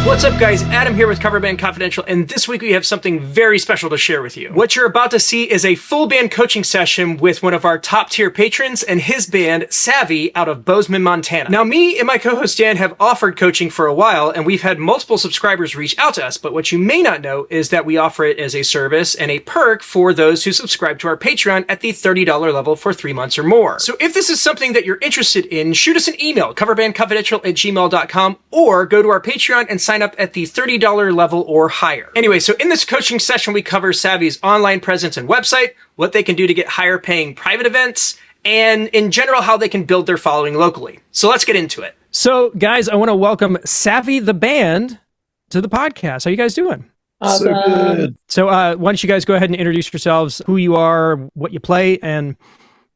What's up, guys? Adam here with Coverbandconfidential, and this week we have something very special to share with you. What you're about to see is a full band coaching session with one of our top tier patrons and his band, Savvy, out of Bozeman, Montana. Now, me and my co-host Dan have offered coaching for a while, and we've had multiple subscribers reach out to us, but what you may not know is that we offer it as a service and a perk for those who subscribe to our Patreon at the $30 level for 3 months or more. So if this is something that you're interested in, shoot us an email, coverbandconfidential@gmail.com, or go to our Patreon and sign up at the $30 level or higher. Anyway, so in this coaching session, we cover Savvy's online presence and website, what they can do to get higher paying private events, and in general, how they can build their following locally. So let's get into it. So guys, I want to welcome Savvy the band to the podcast. How you guys doing? So good. So why don't you guys go ahead and introduce yourselves, who you are, what you play, and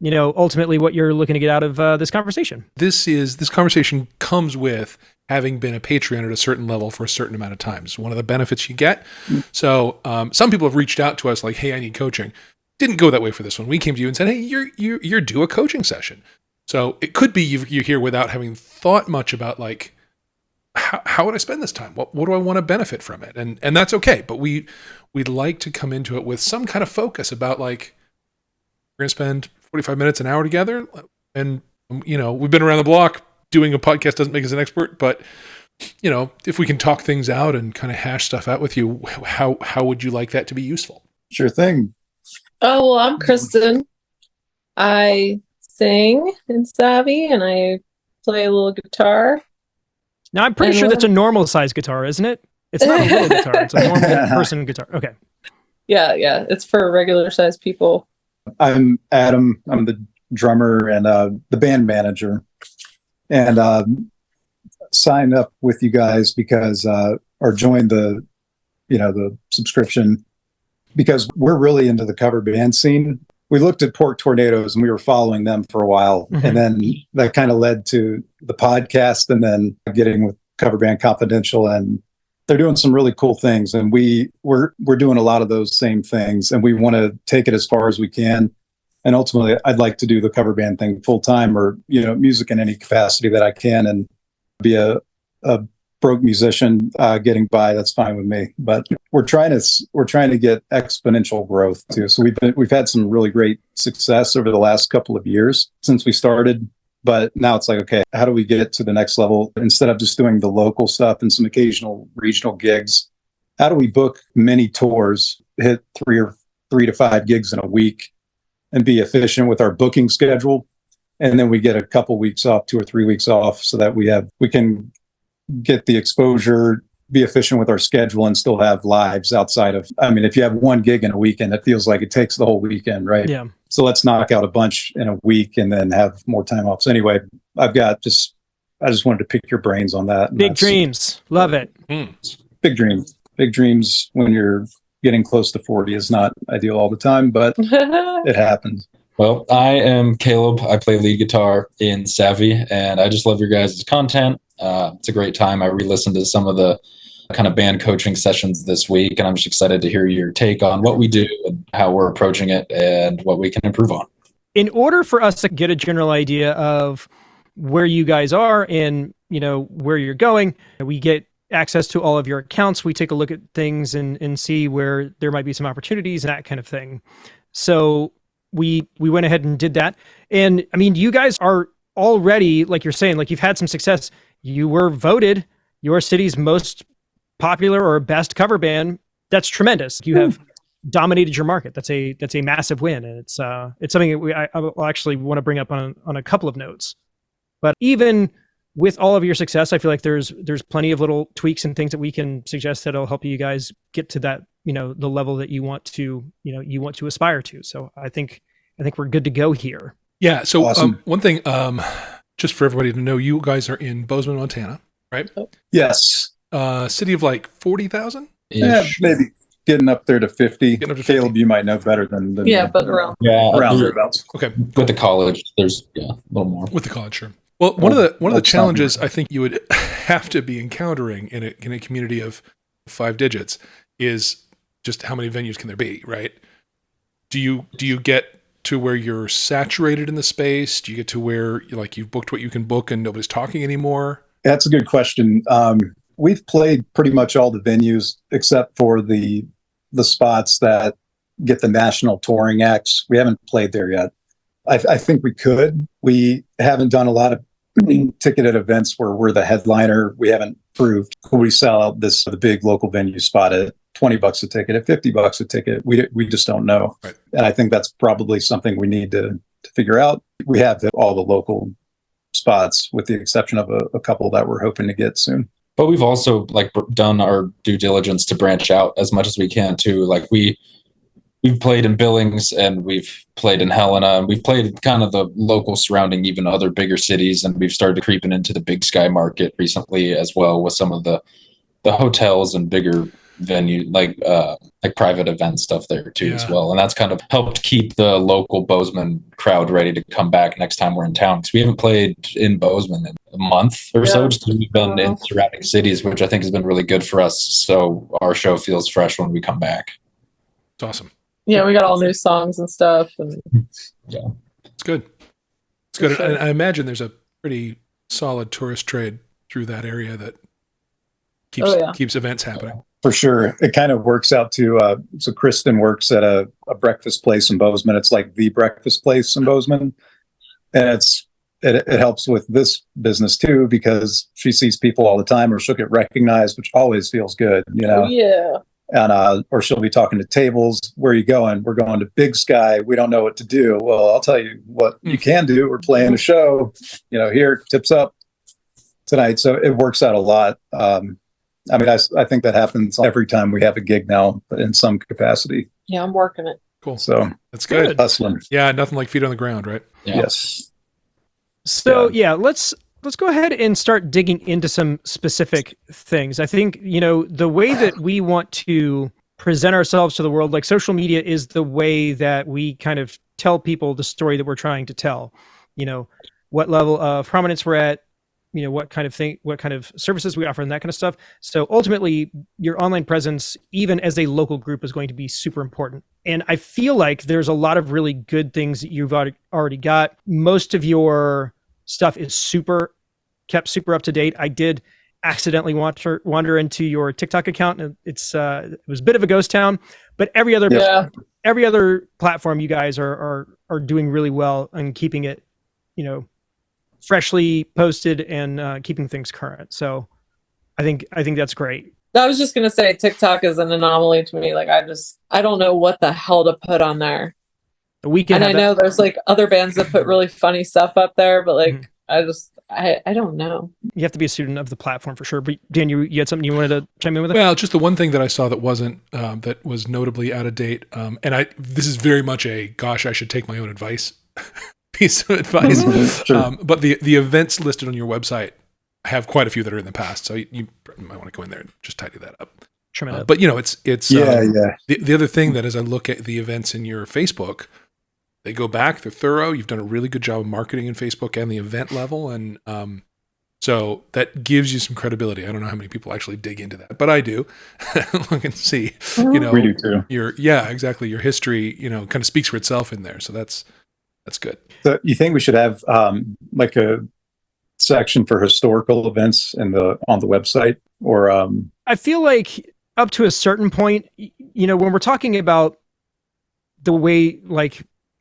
ultimately what you're looking to get out of this conversation. This conversation comes with having been a Patreon at a certain level for a certain amount of time. It's one of the benefits you get. So some people have reached out to us like, hey, I need coaching. Didn't go that way for this one. We came to you and said, hey, you're due a coaching session. So it could be you're here without having thought much about like, how would I spend this time? What do I want to benefit from it? And that's okay. But we'd like to come into it with some kind of focus about like, we're going to spend 45 minutes, an hour together. And, we've been around the block. Doing a podcast doesn't make us an expert, but, if we can talk things out and kind of hash stuff out with you, how would you like that to be useful? Sure thing. Oh, well, I'm Kristen. I sing in Savvy and I play a little guitar. Now, I'm pretty sure that's a normal size guitar, isn't it? It's not a little guitar. It's a normal person guitar. Okay. Yeah. It's for regular size people. I'm Adam. I'm the drummer and the band manager. And signed up with you guys because, or joined the subscription because we're really into the cover band scene. We looked at Pork Tornadoes and we were following them for a while. Mm-hmm. And then that kind of led to the podcast and then getting with Coverbandconfidential, and they're doing some really cool things. And we're doing a lot of those same things, and we want to take it as far as we can. And ultimately, I'd like to do the cover band thing full time, or music in any capacity that I can, and be a broke musician getting by. That's fine with me. But we're trying to get exponential growth too. So we've had some really great success over the last couple of years since we started. But now it's like, okay, how do we get to the next level? Instead of just doing the local stuff and some occasional regional gigs, how do we book many tours, hit 3 to 5 gigs in a week, and be efficient with our booking schedule? And then we get a couple weeks off, 2 or 3 weeks off, so that we can get the exposure, be efficient with our schedule, and still have lives outside of, if you have one gig in a weekend, it feels like it takes the whole weekend, right? Yeah. So let's knock out a bunch in a week and then have more time off. So anyway, I just wanted to pick your brains on that. Big dreams. Love it. Big dreams. Big dreams when you're getting close to 40 is not ideal all the time, but it happens. Well, I am Caleb. I play lead guitar in Savvy, and I just love your guys' content. It's a great time. I re-listened to some of the kind of band coaching sessions this week, and I'm just excited to hear your take on what we do and how we're approaching it and what we can improve on. In order for us to get a general idea of where you guys are and, where you're going, we get access to all of your accounts. We take a look at things and see where there might be some opportunities and that kind of thing. So we went ahead and did that. And you guys are already, like you're saying, like you've had some success. You were voted your city's most popular or best cover band. That's tremendous. You have dominated your market. That's a massive win. And it's something that I will actually want to bring up on a couple of notes. But even with all of your success, I feel like there's plenty of little tweaks and things that we can suggest that'll help you guys get to that, the level that you want to aspire to. So I think we're good to go here. Yeah. So Awesome. One thing, just for everybody to know, you guys are in Bozeman, Montana, right? Yes. City of like 40,000? Yeah, maybe getting up there to 50. Getting up to 50. Caleb, you might know better than Yeah, me. but around. Yeah, Around thereabouts. Okay. with the college, there's a little more. With the college, sure. Well, one of the that's challenges I think you would have to be encountering in a community of 5 digits is just how many venues can there be, right? Do you get to where you're saturated in the space? Do you get to where you've booked what you can book and nobody's talking anymore? That's a good question. we've played pretty much all the venues except for the spots that get the national touring acts. We haven't played there yet. I think we could. We haven't done a lot of ticketed events where we're the headliner. We haven't proved. Could we sell out the big local venue spot at $20 a ticket, at $50 a ticket? We just don't know. Right. And I think that's probably something we need to figure out. We have all the local spots with the exception of a couple that we're hoping to get soon. But we've also done our due diligence to branch out as much as we can too. We've played in Billings and we've played in Helena and we've played kind of the local surrounding even other bigger cities, and we've started creeping into the Big Sky market recently as well with some of the hotels and bigger venue like private event stuff there too as well. And that's kind of helped keep the local Bozeman crowd ready to come back next time we're in town, because we haven't played in Bozeman in a month or so. Just we've been in surrounding cities, which I think has been really good for us, so our show feels fresh when we come back. It's awesome. Yeah, we got all new songs and stuff. And yeah, it's good. It's good. Sure. And I imagine there's a pretty solid tourist trade through that area that keeps events happening. For sure. It kind of works out to, so Kristen works at a breakfast place in Bozeman. It's like the breakfast place in Bozeman. And it helps with this business too, because she sees people all the time, or she'll get recognized, which always feels good, you know? Yeah. And, or she'll be talking to tables. Where are you going? We're going to Big Sky. We don't know what to do. Well, I'll tell you what you can do. We're playing a show, here, tips up tonight. So it works out a lot. I think that happens every time we have a gig now, but in some capacity. Yeah, I'm working it. Cool. So that's good. Hustling. Yeah, nothing like feet on the ground, right? yeah. Yes. So let's go ahead and start digging into some specific things. I think, the way that we want to present ourselves to the world, like social media is the way that we kind of tell people the story that we're trying to tell, what level of prominence we're at, what kind of services we offer and that kind of stuff. So ultimately your online presence, even as a local group, is going to be super important. And I feel like there's a lot of really good things that you've already got. Most of your stuff is kept super up to date. I did accidentally wander into your TikTok account, and it was a bit of a ghost town, but every other platform you guys are doing really well and keeping it, freshly posted and keeping things current. So I think that's great. I was just going to say TikTok is an anomaly to me. Like, I don't know what the hell to put on there. The weekend. And I know there's other bands that put really funny stuff up there, but I don't know. You have to be a student of the platform for sure. But Dan, you had something you wanted to chime in with? Well, just the one thing that I saw that wasn't, that was notably out of date. This is very much I should take my own advice piece of advice. Sure. But the events listed on your website have quite a few that are in the past. So you might want to go in there and just tidy that up. But it's the other thing that as I look at the events in your Facebook, they go back, they're thorough. You've done a really good job of marketing in Facebook and the event level. And so that gives you some credibility. I don't know how many people actually dig into that, but I do. Look and see, we do too. Exactly. Your history, kind of speaks for itself in there. So that's good. So you think we should have like a section for historical events on the website, or I feel like up to a certain point, when we're talking about the way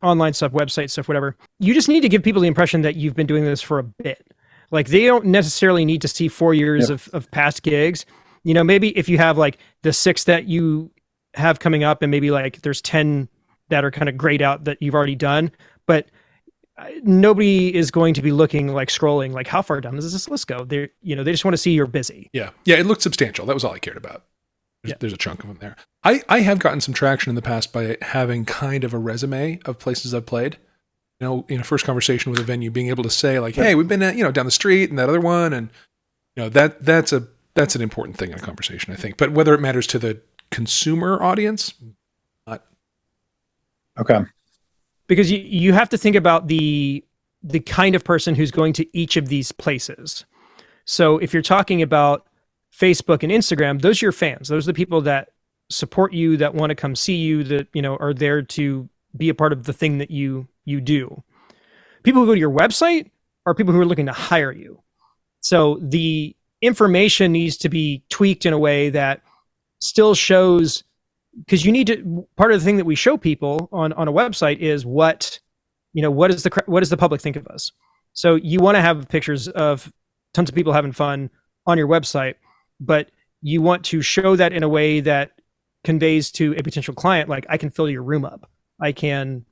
online stuff, website stuff, whatever, you just need to give people the impression that you've been doing this for a bit. Like, they don't necessarily need to see 4 years of past gigs. Maybe if you have the 6 that you have coming up, and maybe there's 10 that are kind of grayed out that you've already done, but nobody is going to be looking scrolling how far down does this list go? They just want to see you're busy. Yeah, it looked substantial. That was all I cared about. There's a chunk of them there. I have gotten some traction in the past by having kind of a resume of places I've played. In a first conversation with a venue, being able to say hey, we've been down the street and that other one, and that's an important thing in a conversation, I think. But whether it matters to the consumer audience, not. Okay. Because you have to think about the kind of person who's going to each of these places. So if you're talking about Facebook and Instagram, those are your fans. Those are the people that support you, that want to come see you, that are there to be a part of the thing that you do. People who go to your website are people who are looking to hire you. So the information needs to be tweaked in a way that still shows, because you need to, part of the thing that we show people on a website is what does the public think of us? So you want to have pictures of tons of people having fun on your website, but you want to show that in a way that conveys to a potential client, like, I can fill your room up. I can,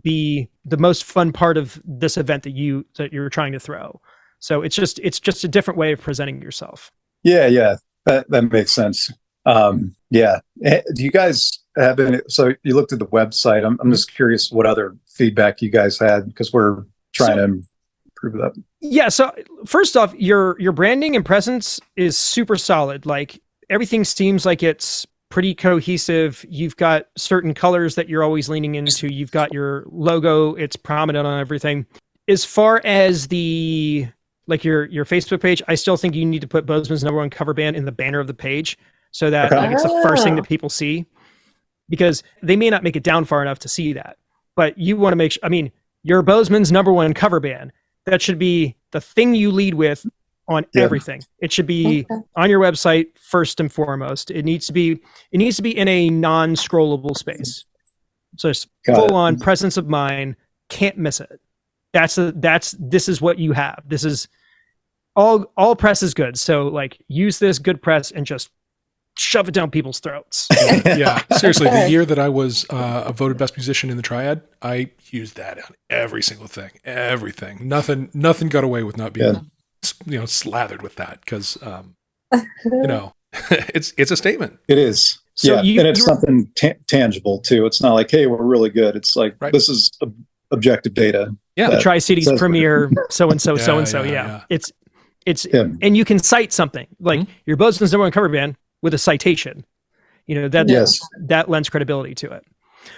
be the most fun part of this event that you're trying to throw. So it's just a different way of presenting yourself. Yeah. That makes sense. Yeah. Do you guys have any, so you looked at the website. I'm just curious what other feedback you guys had, because we're trying to improve that. Yeah. So first off, your branding and presence is super solid. Like, everything seems like it's pretty cohesive. You've got certain colors that you're always leaning into. You've got your logo. It's prominent on everything. As far as your Facebook page, I still think you need to put Bozeman's #1 cover band in the banner of the page, so that it's the first thing that people see, because they may not make it down far enough to see that. But you want to make sure, you're Bozeman's #1 cover band. That should be the thing you lead with on everything. It should be on your website first and foremost. It needs to be in a non-scrollable space. So it's full on presence of mind. Can't miss it. This is what you have. This is all press is good. So, like, use this good press and just shove it down people's throats. Yeah, seriously. The year that I was voted best musician in the triad, I used that on every single thing, everything. Nothing got away with not being, slathered with that, because, it's a statement. It is. So and it's something tangible too. It's not like, hey, we're really good. It's like, this is objective data. Yeah, the Tri-Cities premier, so-and-so. Yeah. It's and you can cite something, like your Bozeman's #1 cover band with a citation. That lends credibility to it.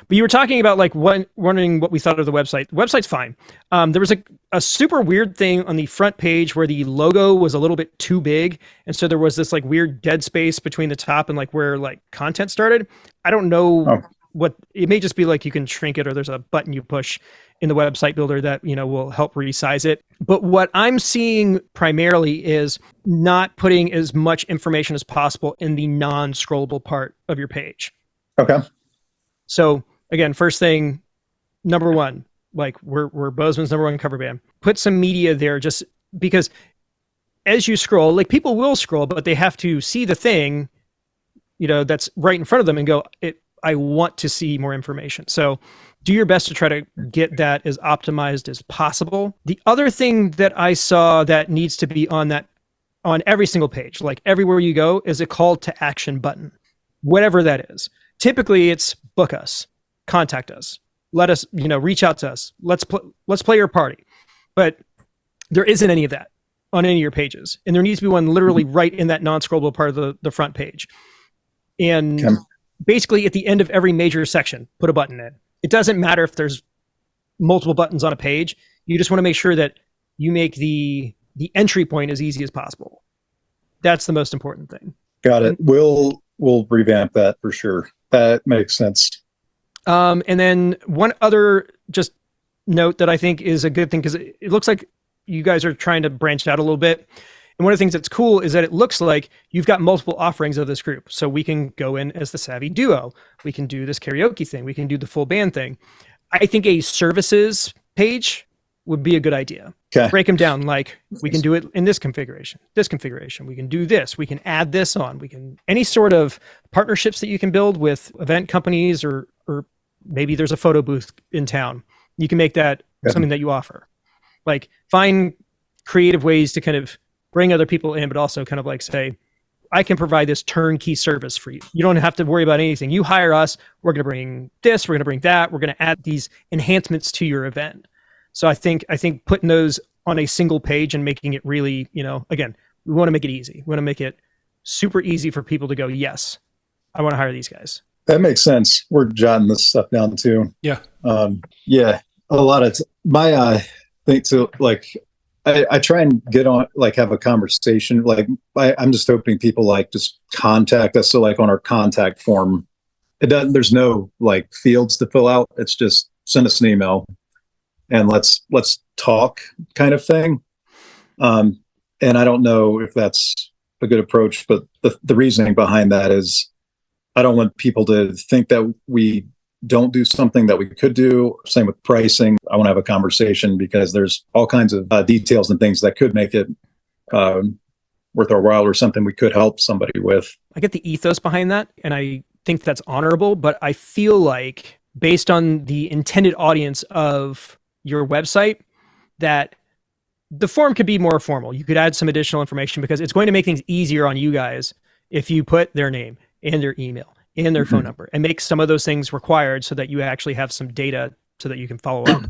But you were talking about, like, wondering what we thought of the website. The website's fine. There was a super weird thing on the front page where the logo was a little bit too big, and so there was this, like, weird dead space between the top and, like, where, like, content started. I don't know what it may just be, like, you can shrink it, or there's a button you push in the website builder that will help resize it. But what I'm seeing primarily is not putting as much information as possible in the non-scrollable part of your page. Okay. So again, first thing, #1, like, we're Bozeman's #1 cover band. Put some media there, just because as you scroll, like, people will scroll, but they have to see the thing, that's right in front of them and go, I want to see more information. So do your best to try to get that as optimized as possible. The other thing that I saw that needs to be on every single page, like everywhere you go, is a call to action button, whatever that is. Typically it's book us, contact us, let us, reach out to us. Let's play your party. But there isn't any of that on any of your pages. And there needs to be one literally right in that non-scrollable part of the front page. And basically at the end of every major section, put a button in. It doesn't matter if there's multiple buttons on a page. You just want to make sure that you make the entry point as easy as possible. That's the most important thing. Got it. We'll revamp that for sure. That makes sense. And then one other just note that I think is a good thing, because it looks like you guys are trying to branch out a little bit. And one of the things that's cool is that it looks like you've got multiple offerings of this group. So we can go in as the Savvy Duo. We can do this karaoke thing. We can do the full band thing. I think a services page would be a good idea. Okay. Break them down. Like, we can do it in this configuration. We can do this. We can add this on. We can, any sort of partnerships that you can build with event companies, or maybe there's a photo booth in town. You can make that something that you offer. Like, find creative ways to kind of bring other people in, but also kind of like say, I can provide this turnkey service for you. You don't have to worry about anything. You hire us. We're going to bring this. We're going to bring that. We're going to add these enhancements to your event. So I think putting those on a single page and making it really, again, we want to make it easy. We want to make it super easy for people to go, yes, I want to hire these guys. That makes sense. We're jotting this stuff down too. Yeah. A lot of my thing to, like, I try and get on, like, have a conversation. Like, I'm just hoping people, like, just contact us. So, like, on our contact form, there's no, like, fields to fill out. It's just send us an email and let's talk kind of thing. And and I don't know if that's a good approach, but the reasoning behind that is I don't want people to think that we don't do something that we could do. Same with pricing. I want to have a conversation because there's all kinds of details and things that could make it worth our while or something we could help somebody with. I get the ethos behind that, and I think that's honorable, but I feel like based on the intended audience of your website, that the form could be more formal. You could add some additional information because it's going to make things easier on you guys if you put their name and their email and their phone number and make some of those things required so that you actually have some data so that you can follow up.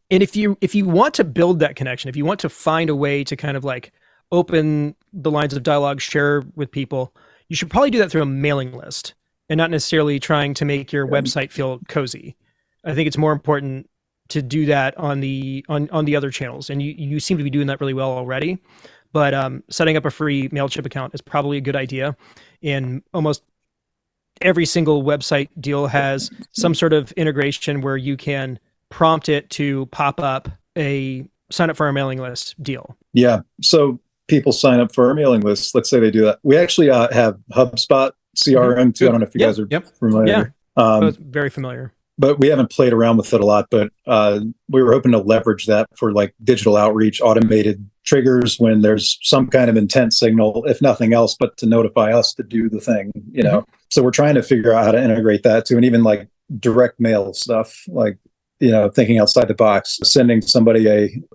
And if you want to build that connection, if you want to find a way to kind of like open the lines of dialogue, share with people, you should probably do that through a mailing list and not necessarily trying to make your website feel cozy. I think it's more important to do that on the other channels, and you seem to be doing that really well already. But setting up a free MailChimp account is probably a good idea. And almost every single website deal has some sort of integration where you can prompt it to pop up a sign up for our mailing list deal. Yeah. So people sign up for our mailing list. Let's say they do that. We actually have HubSpot CRM too. I don't know if you guys are familiar. Yeah, very familiar. But we haven't played around with it a lot. But we were hoping to leverage that for like digital outreach, automated triggers when there's some kind of intent signal, if nothing else, but to notify us to do the thing, you know. So we're trying to figure out how to integrate that too, and even like direct mail stuff, like, you know, thinking outside the box, sending somebody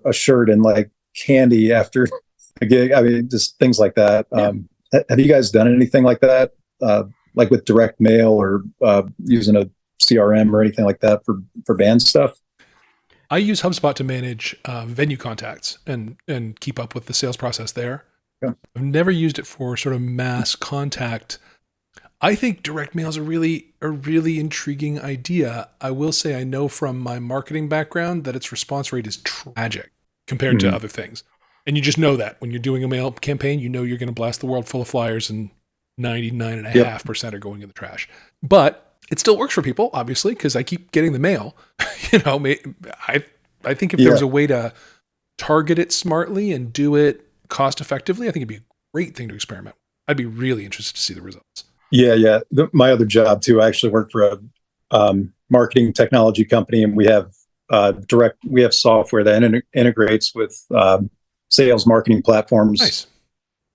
a shirt and like candy after a gig. I mean, just things like that. Yeah. Have you guys done anything like that, like with direct mail or using a CRM or anything like that for band stuff? I use HubSpot to manage venue contacts and keep up with the sales process there. Yeah. I've never used it for sort of mass contact. I think direct mail is a really intriguing idea. I will say I know from my marketing background that its response rate is tragic compared to other things. And you just know that when you're doing a mail campaign, you know you're going to blast the world full of flyers and 99.5% are going in the trash. But it still works for people, obviously, because I keep getting the mail. You know, I think if there was a way to target it smartly and do it cost effectively, I think it'd be a great thing to experiment with. I'd be really interested to see the results. Yeah. My other job too, I actually work for a marketing technology company, and we have software that integrates with sales marketing platforms. Nice.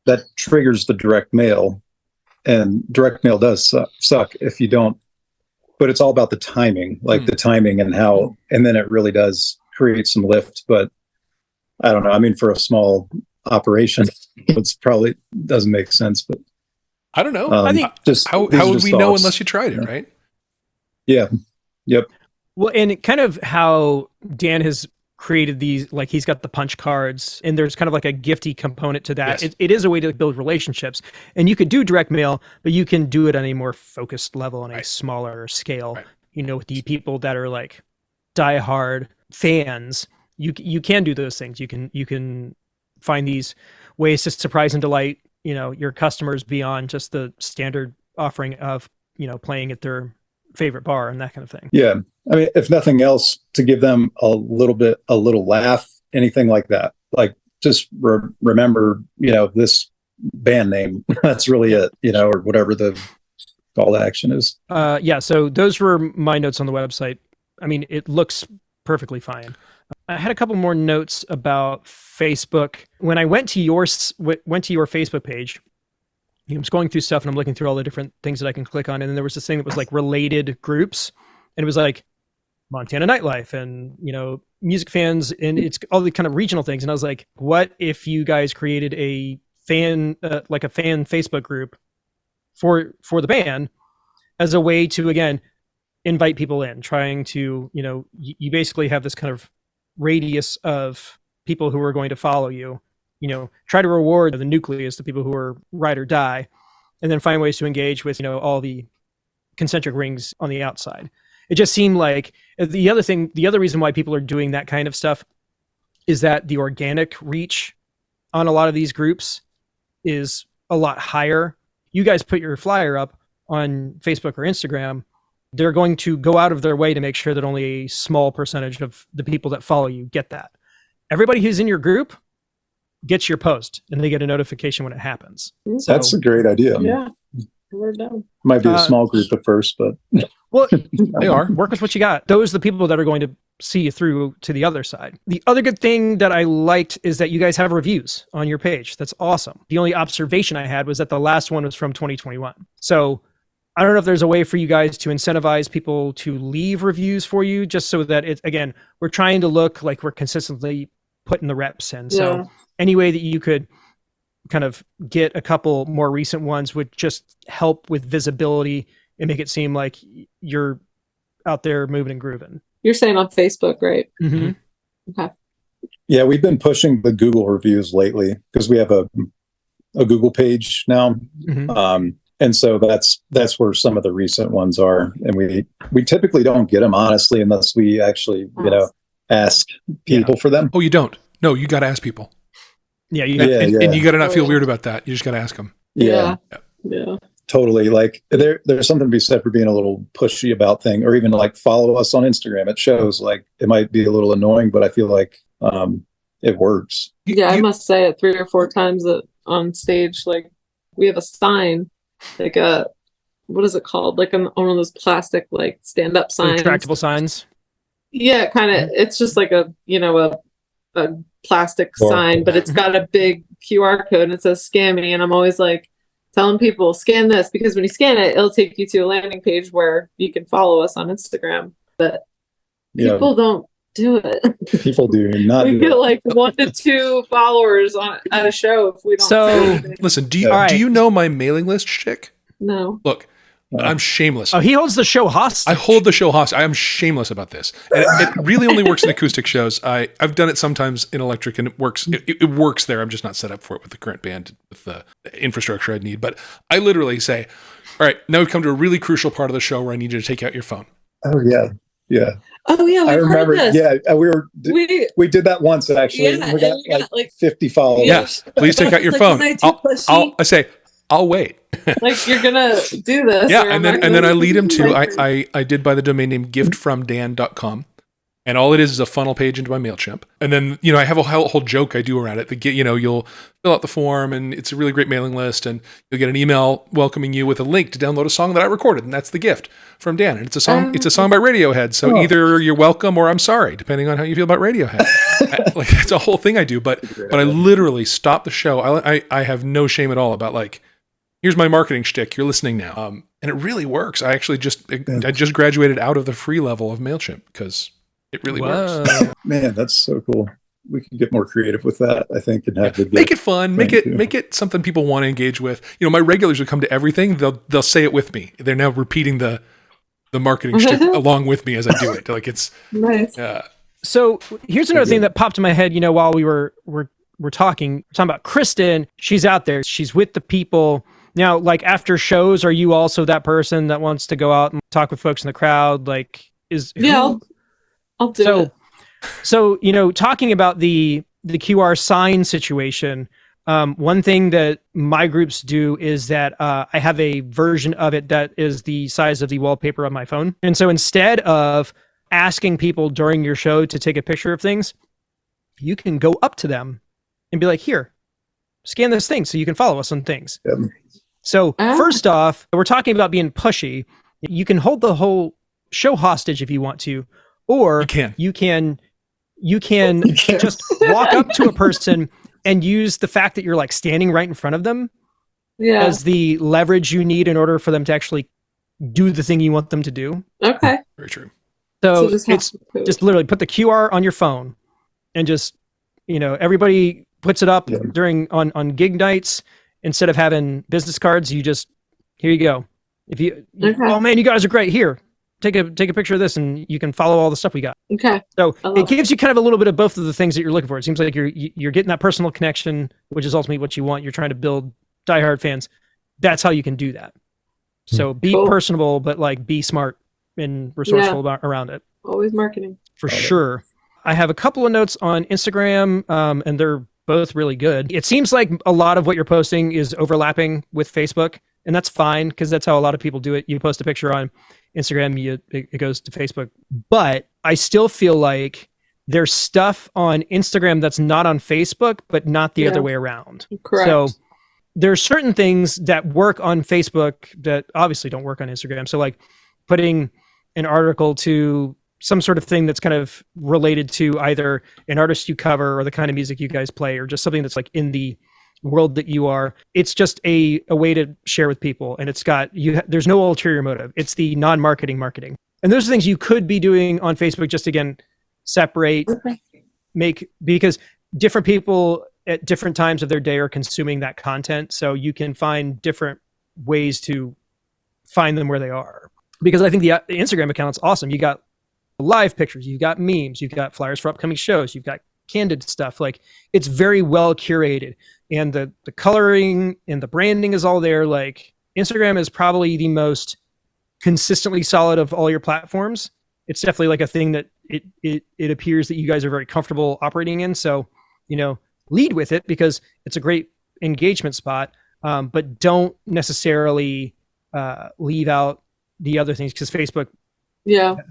That triggers the direct mail, and direct mail does suck if you don't. But it's all about the timing, the timing and how, and then it really does create some lift. But I don't know. I mean, for a small operation, it's probably doesn't make sense. But I don't know. I think just how would we know unless you tried it, right? Yeah. Yep. Well, and kind of how Dan has created these, like he's got the punch cards, and there's kind of like a gifty component to that. Yes. It is a way to build relationships, and you could do direct mail, but you can do it on a more focused level, on a smaller scale. Right. You know, with the people that are like diehard fans, you can do those things. You can find these ways to surprise and delight, you know, your customers beyond just the standard offering of, you know, playing at their favorite bar and that kind of thing. Yeah. I mean, if nothing else, to give them a little laugh, anything like that. Like just remember, you know, this band name. That's really it, you know, or whatever the call to action is. So those were my notes on the website. I mean, it looks perfectly fine. I had a couple more notes about Facebook. When I went to your Facebook page, I was going through stuff and I'm looking through all the different things that I can click on. And then there was this thing that was like related groups, and it was like Montana nightlife and, you know, music fans, and it's all the kind of regional things. And I was like, what if you guys created a fan, like a fan Facebook group for the band as a way to, again, invite people in, trying to, you know, you basically have this kind of radius of people who are going to follow you. You know, try to reward the nucleus, the people who are ride or die, and then find ways to engage with, you know, all the concentric rings on the outside. It just seemed like the other reason why people are doing that kind of stuff is that the organic reach on a lot of these groups is a lot higher. You guys put your flyer up on Facebook or Instagram, they're going to go out of their way to make sure that only a small percentage of the people that follow you get that. Everybody who's in your group, gets your post and they get a notification when it happens. So, That's a great idea. Yeah. We're done. Might be a small group at first, but well, They are. work with what you got. Those are the people that are going to see you through to the other side. The other good thing that I liked is that you guys have reviews on your page. That's awesome. The only observation I had was that the last one was from 2021. So I don't know if there's a way for you guys to incentivize people to leave reviews for you, just so that it's, again, we're trying to look like we're consistently putting the reps in. So any way that you could kind of get a couple more recent ones would just help with visibility and make it seem like you're out there moving and grooving. You're saying on Facebook, right? Mm-hmm. Okay. yeah, we've been pushing the Google reviews lately because we have a Google page now. Mm-hmm. And so that's where some of the recent ones are. And we typically don't get them, honestly, unless we actually, ask people for them. Oh, you don't? No, you got to ask people. Yeah, you And you got to not feel weird about that. You just got to ask them. Yeah. Totally. Like there's something to be said for being a little pushy about things, or even like follow us on Instagram. It shows, like, it might be a little annoying, but I feel like it works. Yeah, I must say it 3 or 4 times on stage. Like, we have a sign, like what is it called? Like one of those plastic, like, stand-up signs. Retractable signs. Yeah, kind of. It's just like a plastic sign, but it's got a big QR code and it says "Scan me," and I'm always like telling people, scan this, because when you scan it, it'll take you to a landing page where you can follow us on Instagram. But people don't do it. People do not. We get like 1 to 2 followers at a show if we don't. So listen, do you know my mailing list shtick? No. Look, I'm shameless. Oh, he holds the show hostage. I hold the show hostage. I am shameless about this. And it really only works in acoustic shows. I've done it sometimes in electric, and it works. It works there. I'm just not set up for it with the current band, with the infrastructure I'd need. But I literally say, all right, now we've come to a really crucial part of the show where I need you to take out your phone. Oh, yeah. Yeah. Oh, yeah. I remember. This. Yeah. We did that once, actually. Yeah, we got like 50 followers. Yes. Please take out your phone. I say, I'll wait. Like, you're gonna do this. Yeah, and then I lead him to I did buy the domain name giftfromdan.com, and all it is a funnel page into my MailChimp. And then I have a whole joke I do around it. You'll fill out the form, and it's a really great mailing list, and you'll get an email welcoming you with a link to download a song that I recorded, and that's the gift from Dan. And it's a song. It's a song by Radiohead. So either you're welcome or I'm sorry, depending on how you feel about Radiohead. Like, it's a whole thing I do. But I literally stop the show. I have no shame at all about, like, here's my marketing shtick. You're listening now. And it really works. I actually just graduated out of the free level of MailChimp because it really works. Man, that's so cool. We can get more creative with that, I think, and have make it fun. Make it something people want to engage with. My regulars would come to everything. They'll say it with me. They're now repeating the marketing shtick along with me as I do it. Like, it's nice. So here's another thing that popped in my head. While we're talking about Kristen. She's out there. She's with the people. Now, like, after shows, are you also that person that wants to go out and talk with folks in the crowd? Like, I'll do it. So, talking about the QR sign situation, one thing that my groups do is that I have a version of it that is the size of the wallpaper on my phone. And so instead of asking people during your show to take a picture of things, you can go up to them and be like, here, scan this thing so you can follow us on things. Yep. So first off, we're talking about being pushy. You can hold the whole show hostage if you want to, or you can just walk up to a person and use the fact that you're, like, standing right in front of them as the leverage you need in order for them to actually do the thing you want them to do. Okay. Very true. So it's just literally put the QR on your phone and just, everybody puts it up on gig nights. Instead of having business cards, you just, here you go. Oh man, you guys are great. Here, take a picture of this, and you can follow all the stuff we got. Okay. So it gives you kind of a little bit of both of the things that you're looking for. It seems like you're getting that personal connection, which is ultimately what you want. You're trying to build diehard fans. That's how you can do that. So be personable, but, like, be smart and resourceful around it. Always marketing. For sure. I have a couple of notes on Instagram, and they're both really good. It seems like a lot of what you're posting is overlapping with Facebook, and that's fine because that's how a lot of people do it. You post a picture on Instagram, it goes to Facebook. But I still feel like there's stuff on Instagram that's not on Facebook, but not the other way around. Correct. So there's certain things that work on Facebook that obviously don't work on Instagram. So like putting an article to some sort of thing that's kind of related to either an artist you cover or the kind of music you guys play, or just something that's like in the world that you are. It's just a way to share with people. And it's got, there's no ulterior motive. It's the non-marketing marketing. And those are things you could be doing on Facebook, just again, separate, because different people at different times of their day are consuming that content. So you can find different ways to find them where they are. Because I think the Instagram account's awesome. You got live pictures, you've got memes, you've got flyers for upcoming shows, you've got candid stuff. Like, it's very well curated, and the coloring and the branding is all there. Like, Instagram is probably the most consistently solid of all your platforms. It's definitely like a thing that it appears that you guys are very comfortable operating in. So, lead with it because it's a great engagement spot, but don't necessarily leave out the other things, because Facebook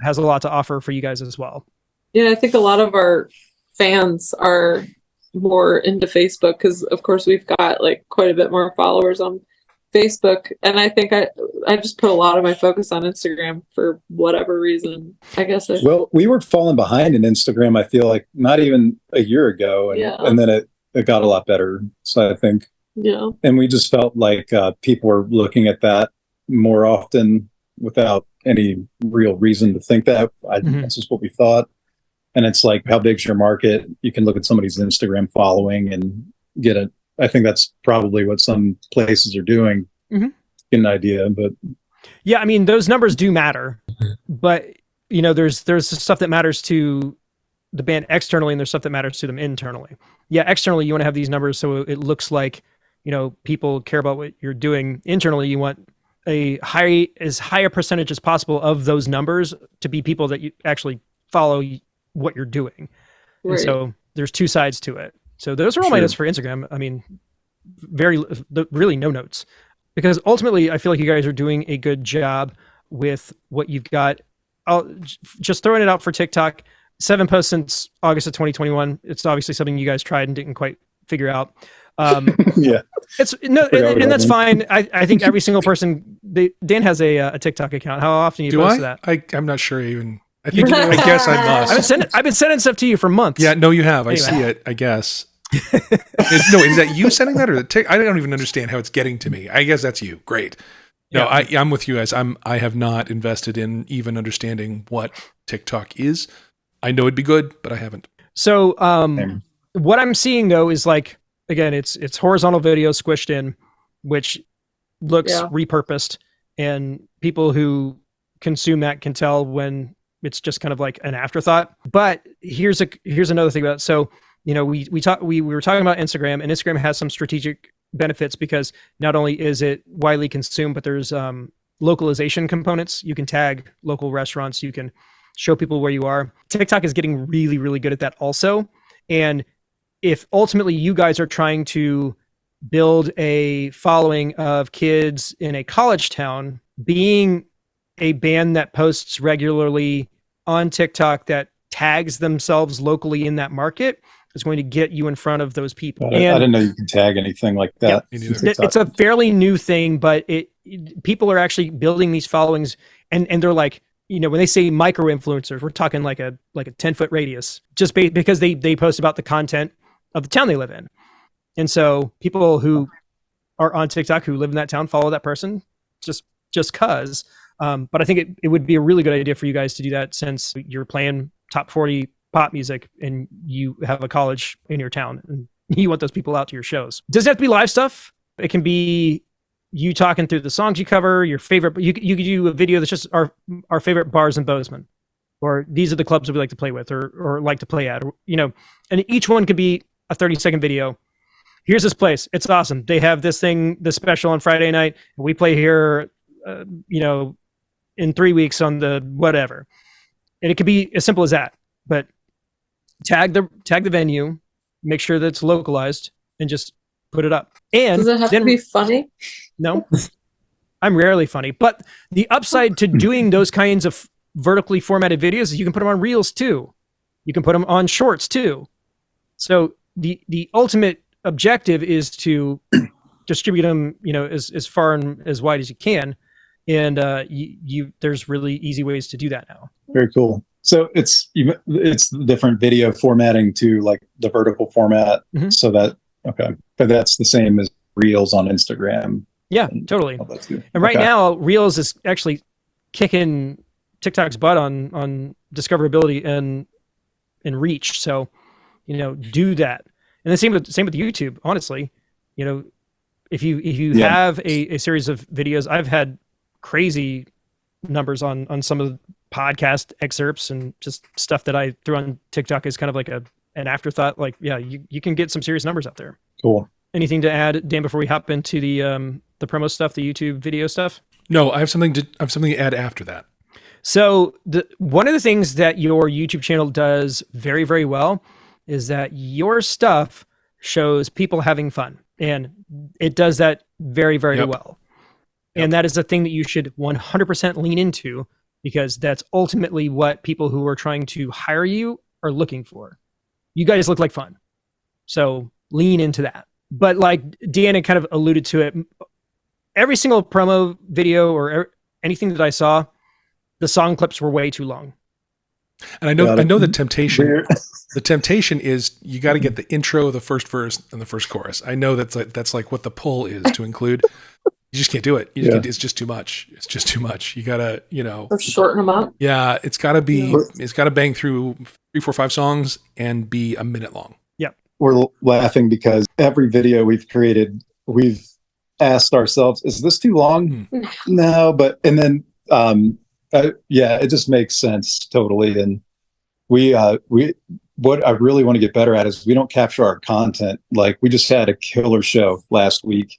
has a lot to offer for you guys as well. Yeah, I think a lot of our fans are more into Facebook because, of course, we've got like quite a bit more followers on Facebook, and I think I just put a lot of my focus on Instagram for whatever reason. I guess. Well, we were falling behind in Instagram, I feel like, not even a year ago, and then it got a lot better. So I think, and we just felt like people were looking at that more often without any real reason to think that. That's just what we thought. And it's like, how big's your market? You can look at somebody's Instagram following and get it. I think that's probably what some places are doing. Get an idea, but yeah, I mean, those numbers do matter, but there's stuff that matters to the band externally, and there's stuff that matters to them internally. Yeah, externally, you want to have these numbers so it looks like people care about what you're doing. Internally, you want as high a percentage as possible of those numbers to be people that you actually follow what you're doing. Right. And so there's two sides to it. So those are all my notes for Instagram. I mean, really no notes, because ultimately I feel like you guys are doing a good job with what you've got. I'll just throwing it out for TikTok. 7 posts since August of 2021. It's obviously something you guys tried and didn't quite figure out. It's and that's fine. I think every single person, Dan has a TikTok account. How often do you post that? I'm not sure even. I think I guess I must. I've been sending stuff to you for months. Yeah, no, you have. Anyway. I see it. I guess. Is that you sending that, or I don't even understand how it's getting to me. I guess that's you. Great. No, I'm with you guys. I have not invested in even understanding what TikTok is. I know it'd be good, but I haven't. So what I'm seeing though is like, again, it's horizontal video squished in, which looks repurposed, and people who consume that can tell when it's just kind of like an afterthought. But here's another thing about it. So, we were talking about Instagram, and Instagram has some strategic benefits because not only is it widely consumed, but there's localization components. You can tag local restaurants. You can show people where you are. TikTok is getting really, really good at that also. And if ultimately you guys are trying to build a following of kids in a college town, being a band that posts regularly on TikTok that tags themselves locally in that market is going to get you in front of those people. I didn't know you can tag anything like that. Yeah, it's a fairly new thing, but people are actually building these followings, and they're like, when they say micro influencers, we're talking like a 10-foot radius, just because they post about the content of the town they live in. And so people who are on TikTok who live in that town follow that person just cause. But I think it would be a really good idea for you guys to do that, since you're playing top 40 pop music and you have a college in your town and you want those people out to your shows. Doesn't have to be live stuff. It can be you talking through the songs you cover, your favorite. You could do a video that's just our favorite bars in Bozeman, or these are the clubs that we like to play with or like to play at, and each one could be a 30-second video. Here's this place. It's awesome. They have this special on Friday night. We play here, in 3 weeks on the whatever. And it could be as simple as that, but tag the venue, make sure that it's localized, and just put it up. And does it have to be funny? No, I'm rarely funny, but the upside to doing those kinds of vertically formatted videos is you can put them on Reels too. You can put them on shorts too. So the ultimate objective is to distribute them, as far and as wide as you can. And there's really easy ways to do that now. Very cool. So it's different video formatting to like the vertical format. Mm-hmm. So that, okay. But that's the same as Reels on Instagram. Yeah, totally. And right Okay. now, Reels is actually kicking TikTok's butt on discoverability and reach. So, do that. And the same with YouTube. Honestly, if you have a series of videos, I've had crazy numbers on some of the podcast excerpts and just stuff that I threw on TikTok is kind of like an afterthought. Like, yeah, you can get some serious numbers out there. Cool. Anything to add, Dan, before we hop into the promo stuff, the YouTube video stuff? No, I have something to add after that. So one of the things that your YouTube channel does very, very well is that your stuff shows people having fun, and it does that very, very well. Yep. And that is a thing that you should 100% lean into, because that's ultimately what people who are trying to hire you are looking for. You guys look like fun. So lean into that. But like Deanna kind of alluded to it, every single promo video or anything that I saw, the song clips were way too long. And I know the temptation. The temptation is you got to get the intro, the first verse, and the first chorus. I know that's like what the pull is to include. You just can't do it. It's just too much. It's just too much. You gotta, Or shorten them up. Yeah, it's gotta be. It's gotta bang through 3, 4, 5 songs and be a minute long. We're laughing because every video we've created, we've asked ourselves, is this too long? No, and then, it just makes sense totally. And what I really want to get better at is we don't capture our content. Like, we just had a killer show last week.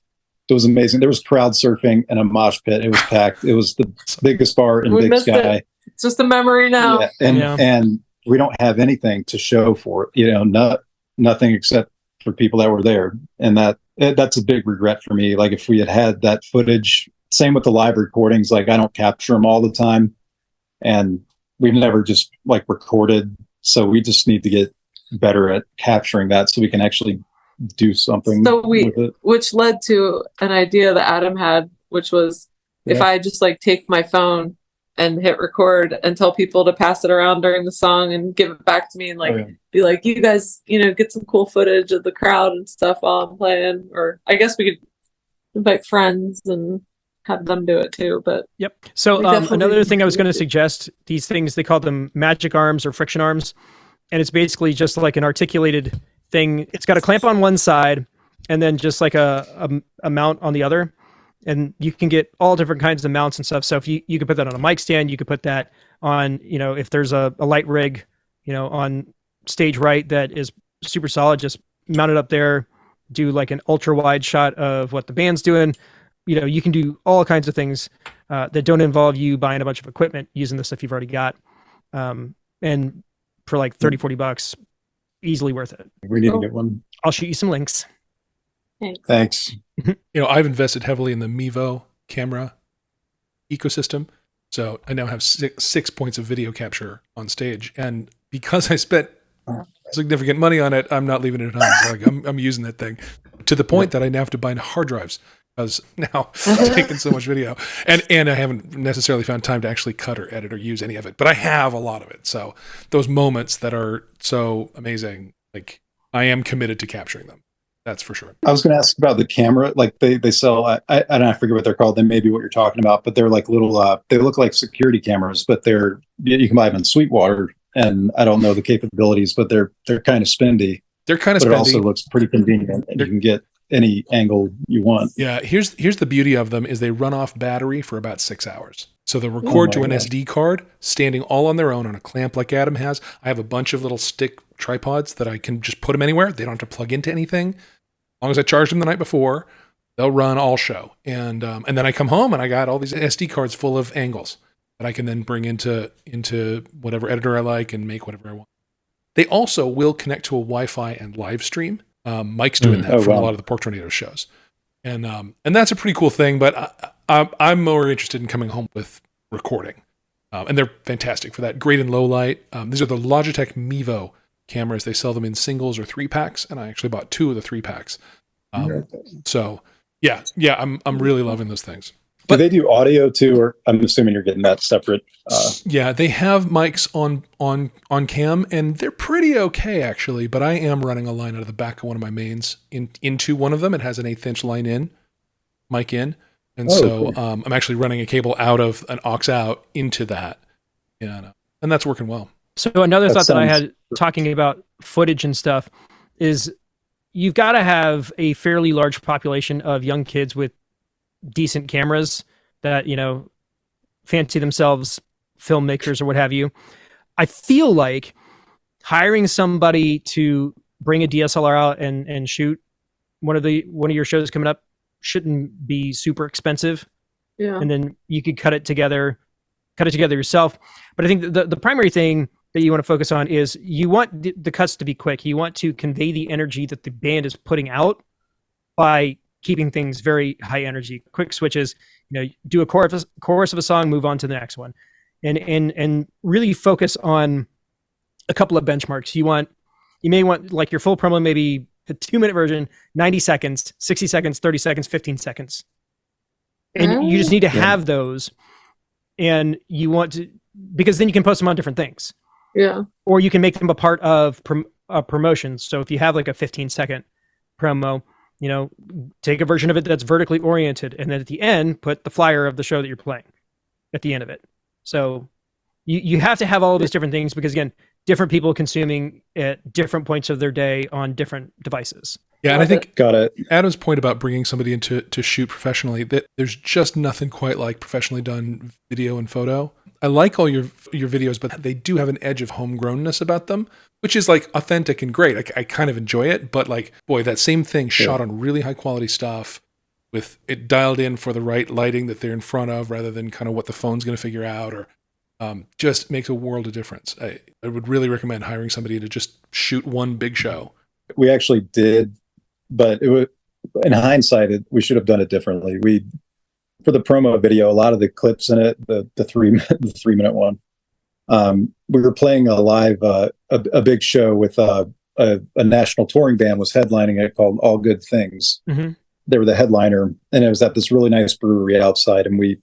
It was amazing. There was crowd surfing and a mosh pit. It was packed. It was the biggest bar in Big Sky. It's just a memory now. Yeah. And we don't have anything to show for it. Nothing except for people that were there. And that's a big regret for me. Like, if we had that footage, same with the live recordings, like I don't capture them all the time, and we've never just like recorded. So we just need to get better at capturing that so we can actually do something with it. Which led to an idea that Adam had, which was if I just like take my phone and hit record and tell people to pass it around during the song and give it back to me and be like, you guys, get some cool footage of the crowd and stuff while I'm playing. Or I guess we could invite friends and have them do it too. But so another thing I was going to suggest, these things, they call them magic arms or friction arms, and it's basically just like an articulated thing. It's got a clamp on one side and then just like a mount on the other. And you can get all different kinds of mounts and stuff. So if you could put that on a mic stand, you could put that on, if there's a light rig, on stage right that is super solid, just mount it up there, do like an ultra wide shot of what the band's doing. You can do all kinds of things that don't involve you buying a bunch of equipment using the stuff you've already got. And for like $30-$40, easily worth it. We need to get one. I'll shoot you some links. Thanks. I've invested heavily in the Mevo camera ecosystem. So I now have six points of video capture on stage. And because I spent significant money on it, I'm not leaving it at home. Like, I'm using that thing to the point that I now have to buy hard drives because now I'm taking so much video. And I haven't necessarily found time to actually cut or edit or use any of it. But I have a lot of it. So those moments that are so amazing, like, I am committed to capturing them. That's for sure. I was going to ask about the camera. Like they sell, I forget what they're called. They may be what you're talking about, but they're like little, they look like security cameras, but you can buy them in Sweetwater, and I don't know the capabilities, but they're kind of spendy. They're kind of spendy. But it also looks pretty convenient, and you can get any angle you want. Yeah. Here's the beauty of them is they run off battery for about 6 hours. So they'll record to an SD card standing all on their own on a clamp like Adam has. I have a bunch of little stick tripods that I can just put them anywhere. They don't have to plug into anything. As long as I charge them the night before, they'll run all show. And then I come home and I got all these SD cards full of angles that I can then bring into whatever editor I like and make whatever I want. They also will connect to a Wi-Fi and live stream. Mike's doing that for a lot of the Pork Tornado shows. And that's a pretty cool thing, but I'm more interested in coming home with recording. And they're fantastic for that. Great in low light. These are the Logitech Mevo cameras. They sell them in singles or 3-packs, and I actually bought 2 of the 3-packs. So yeah, I'm really loving those things. Do they do audio too, or I'm assuming you're getting that separate? Yeah, they have mics on cam, and they're pretty okay actually. But I am running a line out of the back of one of my mains into one of them. It has an 1/8 line mic in, and so cool. I'm actually running a cable out of an aux out into that, and that's working well. So another thought that I had talking about footage and stuff is you've got to have a fairly large population of young kids with decent cameras that, fancy themselves filmmakers or what have you. I feel like hiring somebody to bring a DSLR out and shoot one of your shows coming up shouldn't be super expensive. Yeah. And then you could cut it together yourself. But I think the primary thing that you want to focus on is you want the cuts to be quick. You want to convey the energy that the band is putting out by keeping things very high energy, quick switches, do a chorus of a song, move on to the next one, and really focus on a couple of benchmarks. You may want like your full promo, maybe a 2-minute version, 90 seconds, 60 seconds, 30 seconds, 15 seconds. And you just need to have those, and you want to, because then you can post them on different things. Yeah. Or you can make them a part of promotions. So if you have like a 15-second promo, take a version of it that's vertically oriented, and then at the end, put the flyer of the show that you're playing at the end of it. So you have to have all of those different things because, again, different people consuming at different points of their day on different devices. Yeah, and I think got it. Adam's point about bringing somebody in to shoot professionally, that there's just nothing quite like professionally done video and photo. I like all your videos, but they do have an edge of homegrownness about them, which is like authentic and great. I kind of enjoy it, but like, boy, that same thing shot on really high quality stuff with it dialed in for the right lighting that they're in front of rather than kind of what the phone's going to figure out, or just makes a world of difference. I would really recommend hiring somebody to just shoot one big show. We actually did, but it was, in hindsight, we should have done it differently. For the promo video, a lot of the clips in it, the 3-minute one, we were playing a live, a big show with a national touring band was headlining it called All Good Things. Mm-hmm. They were the headliner, and it was at this really nice brewery outside, and we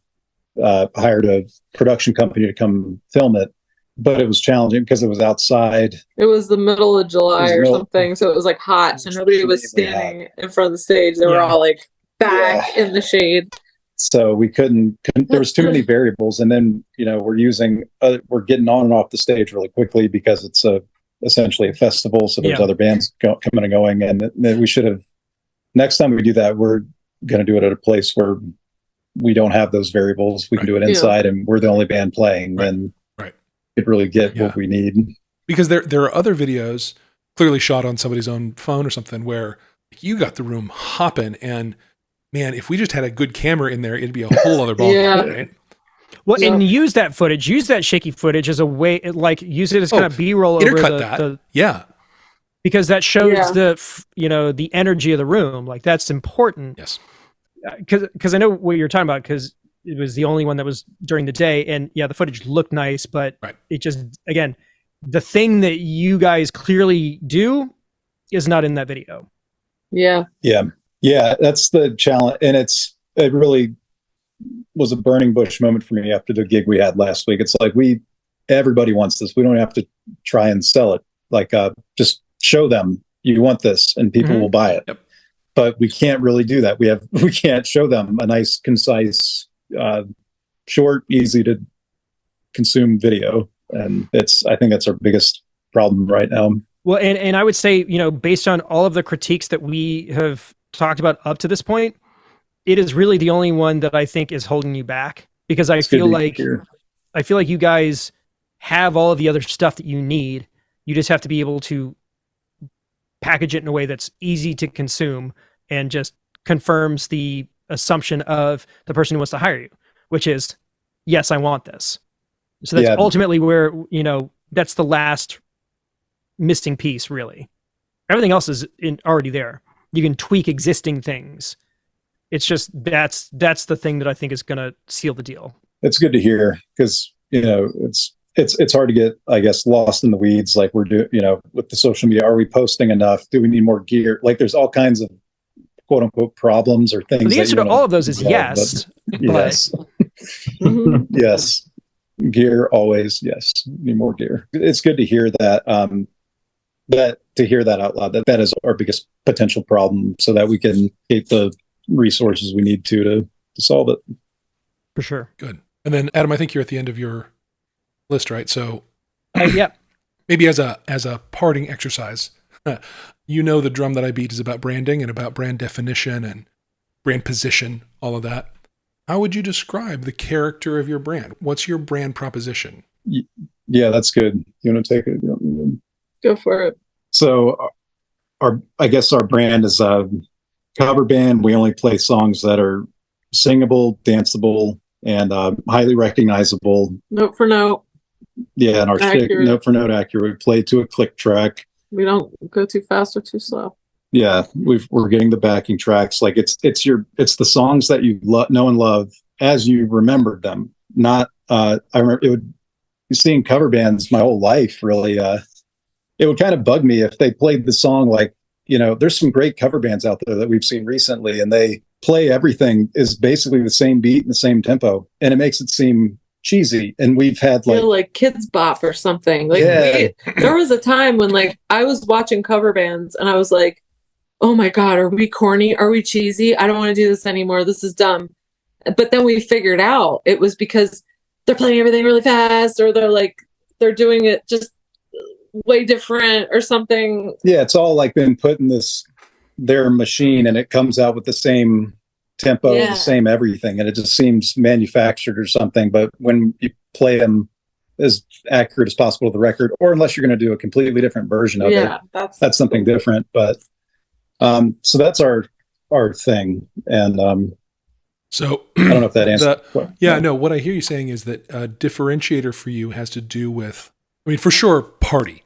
hired a production company to come film it. But it was challenging because it was outside. It was the middle of July or something, so it was like hot, so nobody was standing in front of the stage. They were all like back in the shade. So we couldn't, there was too many variables. And then, we're getting on and off the stage really quickly because it's essentially a festival. So there's other bands coming and going. And we should have, next time we do that, we're going to do it at a place where we don't have those variables. We can do it inside and we're the only band playing. Then we could really get what we need. Because there are other videos clearly shot on somebody's own phone or something where you got the room hopping, and man, if we just had a good camera in there, it'd be a whole other ballgame, right? Well, and use that footage, use that shaky footage as a way, like use it as kind of B-roll over that. Because that shows the energy of the room. Like that's important. Yes. Because I know what you're talking about, because it was the only one that was during the day, and the footage looked nice, but it just, again, the thing that you guys clearly do is not in that video. Yeah, that's the challenge, and it really was a burning bush moment for me after the gig we had last week. It's like everybody wants this. We don't have to try and sell it. Like, just show them you want this, and people will buy it. Yep. But we can't really do that. We can't show them a nice, concise, short, easy to consume video, and I think that's our biggest problem right now. Well, and I would say, based on all of the critiques that we have talked about up to this point, it is really the only one that I think is holding you back, because I feel like you guys have all of the other stuff that you need. You just have to be able to package it in a way that's easy to consume and just confirms the assumption of the person who wants to hire you, which is, yes, I want this. So that's ultimately where, that's the last missing piece, really. Everything else is already there. You can tweak existing things. It's just that's the thing that I think is going to seal the deal. It's good to hear, because it's hard to get, I guess, lost in the weeds. Like we're doing, with the social media, are we posting enough? Do we need more gear? Like there's all kinds of quote unquote problems or things. Well, the answer to all of those is resolve, yes. Yes. Yes. Gear always. Yes. Need more gear. It's good to hear that, to hear that out loud, that is our biggest potential problem, so that we can get the resources we need to solve it. For sure. Good. And then Adam, I think you're at the end of your list, right? So yeah. Maybe as a parting exercise, the drum that I beat is about branding and about brand definition and brand position, all of that. How would you describe the character of your brand? What's your brand proposition? Yeah, that's good. You want to take it? Go for it. So I guess our brand is a cover band. We only play songs that are singable, danceable, and highly recognizable. Note for note. Yeah, and our shtick, note for note accurate. We play to a click track. We don't go too fast or too slow. Yeah, we're getting the backing tracks. Like it's the songs that you know and love as you remembered them. Not I remember seeing cover bands my whole life. Really, it would kind of bug me if they played the song like, there's some great cover bands out there that we've seen recently, and they play everything is basically the same beat and the same tempo, and it makes it seem cheesy. And we've had like Kids Bop or something. Like there was a time when like I was watching cover bands and I was like, oh my God, are we corny? Are we cheesy? I don't want to do this anymore. This is dumb. But then we figured out it was because they're playing everything really fast, or they're doing it just way different or something. Yeah, it's all like been put in their machine, and it comes out with the same tempo, the same everything, and it just seems manufactured or something. But when you play them as accurate as possible to the record, or unless you're going to do a completely different version of it, that's something different. But so that's our thing. And so I don't know if that answers. No, what I hear you saying is that a differentiator for you has to do with, for sure, party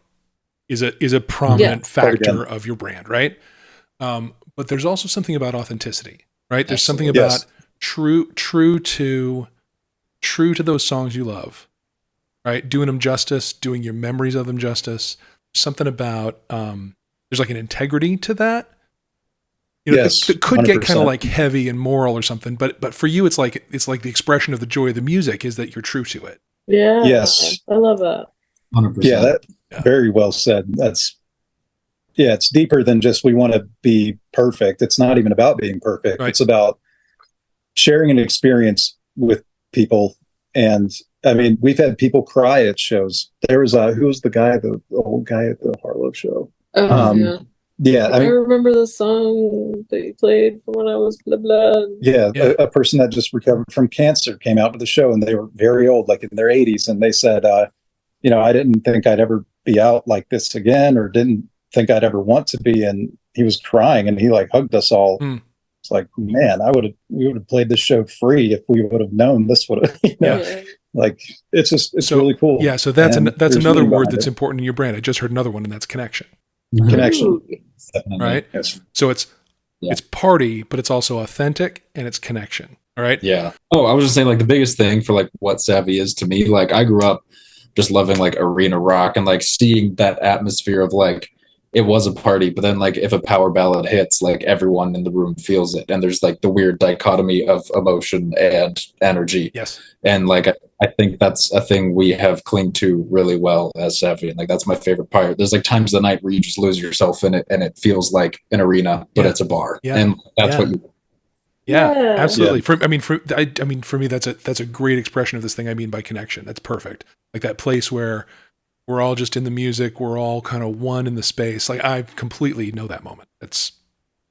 is a prominent factor of your brand, right? But there's also something about authenticity, right? There's something about true to those songs you love, right? Doing them justice, doing your memories of them justice. Something about there's like an integrity to that. It could 100%. Get kind of like heavy and moral or something, but for you, it's like the expression of the joy of the music is that you're true to it. Yeah. Yes. I love that. 100%. Yeah, very well said. It's deeper than just we want to be perfect. It's not even about being perfect. Right. It's about sharing an experience with people. And we've had people cry at shows. There was who was the old guy at the Harlow show? I remember the song that you played from when I was blah blah. Yeah. A person that just recovered from cancer came out to the show, and they were very old, like in their 80s, and they said, I didn't think I'd ever be out like this again, or didn't think I'd ever want to be. And he was crying, and he like hugged us all. It's like, man, we would have played this show free if we would have known this would have, like it's really cool. Yeah. So that's another word that's important in your brand. I just heard another one, and that's connection. Connection. Right. Yes. So it's party, but it's also authentic, and it's connection. All right. Yeah. Oh, I was just saying, like, the biggest thing for like what Savvy is to me, like I grew up just loving like arena rock and like seeing that atmosphere of like, it was a party, but then like if a power ballad hits, like everyone in the room feels it. And there's like the weird dichotomy of emotion and energy. Yes. And like, I think that's a thing we have clinged to really well as Savvy. And like, that's my favorite part. There's like times of the night where you just lose yourself in it, and it feels like an arena, but it's a bar. Yeah. And that's what you. Yeah, absolutely. Yeah. For me, that's a great expression of this thing I mean by connection. That's perfect. Like that place where we're all just in the music. We're all kind of one in the space. Like I completely know that moment. That's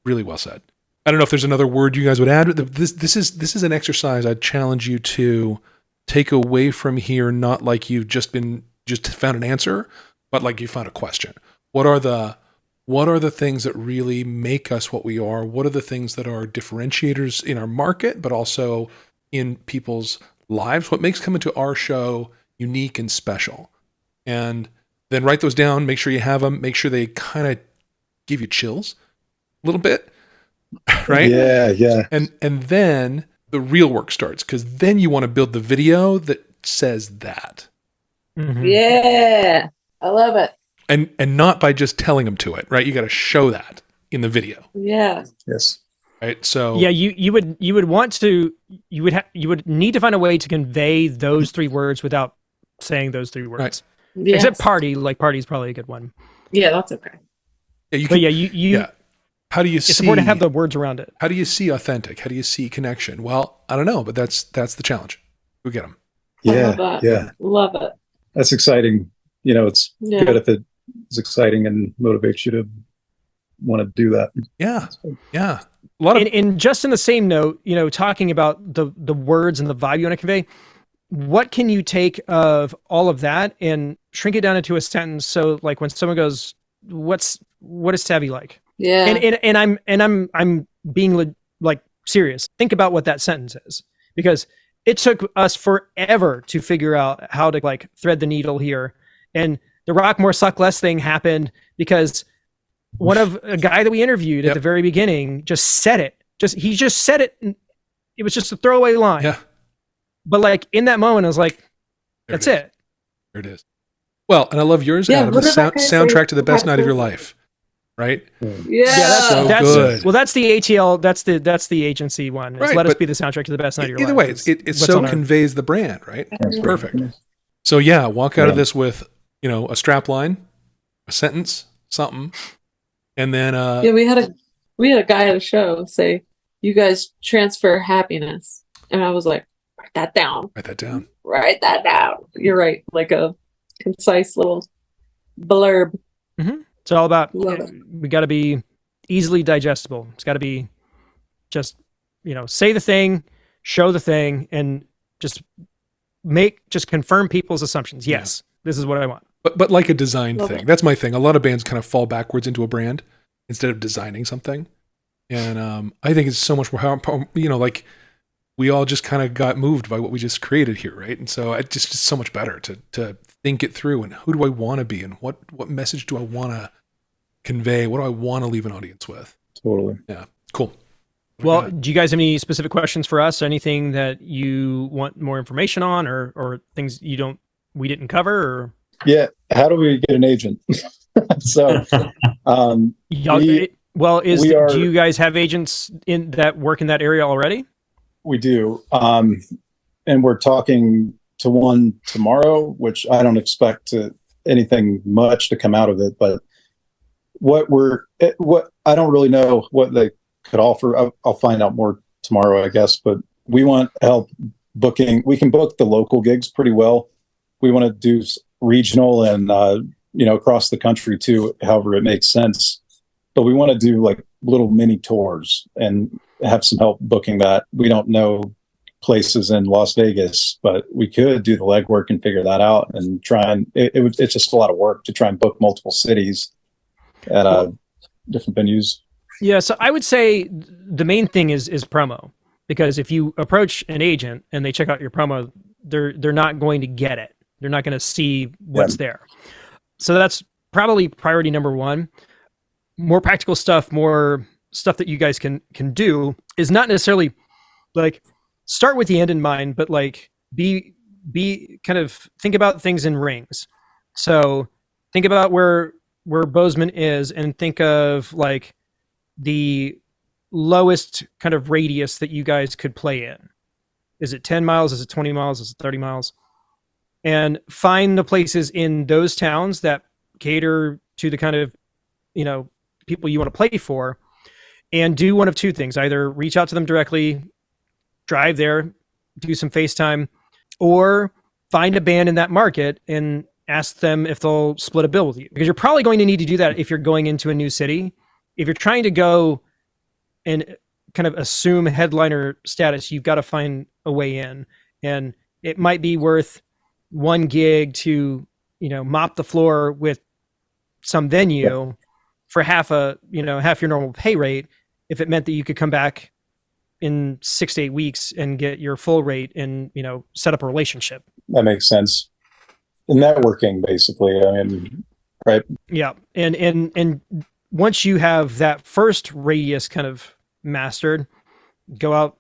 really well said. I don't know if there's another word you guys would add. This is an exercise I'd challenge you to take away from here. Not like you've just found an answer, but like you found a question. What are the things that really make us what we are? What are the things that are differentiators in our market, but also in people's lives? What makes coming to our show unique and special? And then write those down, make sure you have them, make sure they kind of give you chills a little bit, right? Yeah. And then the real work starts, because then you want to build the video that says that. Mhm. Yeah, I love it. And not by just telling them to it, right? You got to show that in the video, Yeah. Yes. right? So Yeah, you would want to you would need to find a way to convey those 3 words without saying those 3 words. Right. Yes. Except party, like party is probably a good one. Yeah, that's okay. yeah, you But can, yeah, you yeah. How do you it's see? important to have the words around it. How do you see authentic? How do you see connection? Well, I don't know, but that's the challenge. We get them. I Yeah. love that. Yeah. Love it. That's exciting. It's Yeah. good if it's exciting and motivates you to want to do that. Yeah, yeah. A lot of And just in the same note, talking about the words and the vibe you want to convey, what can you take of all of that and shrink it down into a sentence? So like when someone goes, what is Savvy like? Yeah. And I'm being like serious. Think about what that sentence is, because it took us forever to figure out how to like thread the needle here. And the Rock More Suck Less thing happened because a guy that we interviewed at the very beginning just said it. He just said it. And it was just a throwaway line. Yeah. But like in that moment, I was like, There that's it. There it is. Well, and I love yours, Yeah, Adam. The what did that guy soundtrack say? to the best night of your life, right? Yeah. So that's good. well, that's the ATL. That's the agency one. It's Right, let us but be the soundtrack to the best night of your Either life. way, it what's so on our- conveys the brand, right? That's Perfect. great. So yeah, walk out of Yeah. this with a strap line, a sentence, something, and then Yeah, we had a guy at a show say, "You guys transfer happiness," and I was like, "Write that down. write that down. Write that down." You're right, like a concise little blurb. It's all about Love it. we got to be easily digestible. It's got to be just say the thing, show the thing, and just confirm people's assumptions. Yes, this is what I want. But like a design Love thing. it. That's my thing. A lot of bands kind of fall backwards into a brand instead of designing something. And I think it's so much more, like we all just kind of got moved by what we just created here, right? And so it's just so much better to think it through and who do I want to be and what message do I want to convey? What do I want to leave an audience with? Totally. Yeah, cool. Well, do you guys have any specific questions for us? Anything that you want more information on, or things we didn't cover? Or Yeah. How do we get an agent? So, Y'all- We- do you guys have agents that work in that area already? we do. And we're talking to one tomorrow, which I don't expect anything much to come out of it, but what I don't really know what they could offer. I'll find out more tomorrow, I guess, but we want help booking. We can book the local gigs pretty well. We want to do regional and, across the country too, however it makes sense. But we want to do like little mini tours and have some help booking that. We don't know places in Las Vegas, but we could do the legwork and figure that out and try and it's just a lot of work to try and book multiple cities at different venues. Yeah, so I would say the main thing is promo, because if you approach an agent and they check out your promo, they're not going to get it. They're not going to see what's there. So that's probably priority number one. More practical stuff, more stuff that you guys can do is not necessarily like start with the end in mind, but like be kind of think about things in rings. So think about where Bozeman is and think of like the lowest kind of radius that you guys could play in. Is it 10 miles? Is it 20 miles? Is it 30 miles? And find the places in those towns that cater to the kind of, people you want to play for, and do one of two things. Either reach out to them directly, drive there, do some FaceTime, or find a band in that market and ask them if they'll split a bill with you. Because you're probably going to need to do that if you're going into a new city. If you're trying to go and kind of assume headliner status, you've got to find a way in. And it might be worth one gig to, mop the floor with some venue for half your normal pay rate, if it meant that you could come back in 6 to 8 weeks and get your full rate and, set up a relationship. That makes sense. Networking, basically. I mean, right? Yeah. And once you have that first radius kind of mastered, go out,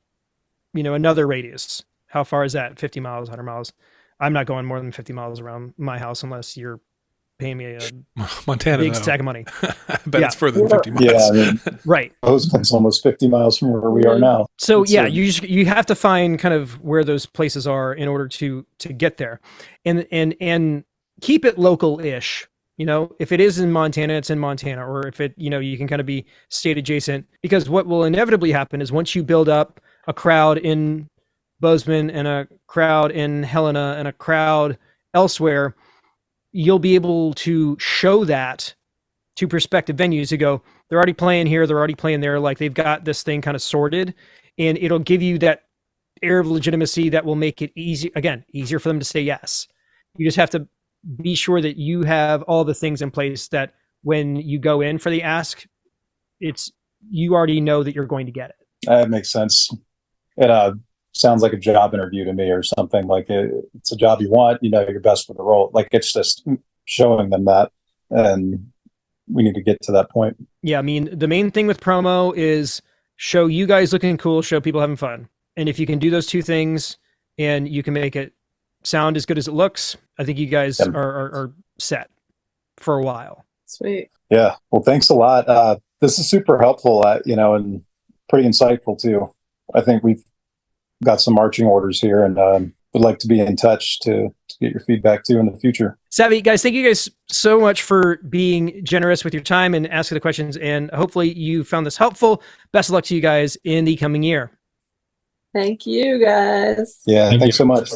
another radius. How far is that? 50 miles, 100 miles. I'm not going more than 50 miles around my house unless you're paying me a Montana, big though. stack of money. I bet Yeah. it's further than 50 miles. Yeah, I mean, Right. Bozeman's almost 50 miles from where we are now. So It's yeah, a- you have to find kind of where those places are in order to get there, and keep it local-ish. You know, if it is in Montana, it's in Montana, or if it, you know, you can kind of be state adjacent, because what will inevitably happen is once you build up a crowd in Bozeman and a crowd in Helena and a crowd elsewhere, you'll be able to show that to prospective venues who go, they're already playing here, they're already playing there, like they've got this thing kind of sorted, and it'll give you that air of legitimacy that will make it easier for them to say yes. You just have to be sure that you have all the things in place that when you go in for the ask, you already know that you're going to get it. That makes sense. It sounds like a job interview to me, or something. Like it's a job you want. You know, you're best for the role. Like it's just showing them that, and we need to get to that point. Yeah, I mean, the main thing with promo is show you guys looking cool, show people having fun. And if you can do those two things and you can make it sound as good as it looks, I think you guys are set for a while. Sweet. Yeah. Well, thanks a lot. This is super helpful, and pretty insightful too. I think we've got some marching orders here, and would like to be in touch to get your feedback too in the future. Savvy, guys, thank you guys so much for being generous with your time and asking the questions. And hopefully you found this helpful. Best of luck to you guys in the coming year. Thank you, guys. Yeah. Thank Thanks you. so much.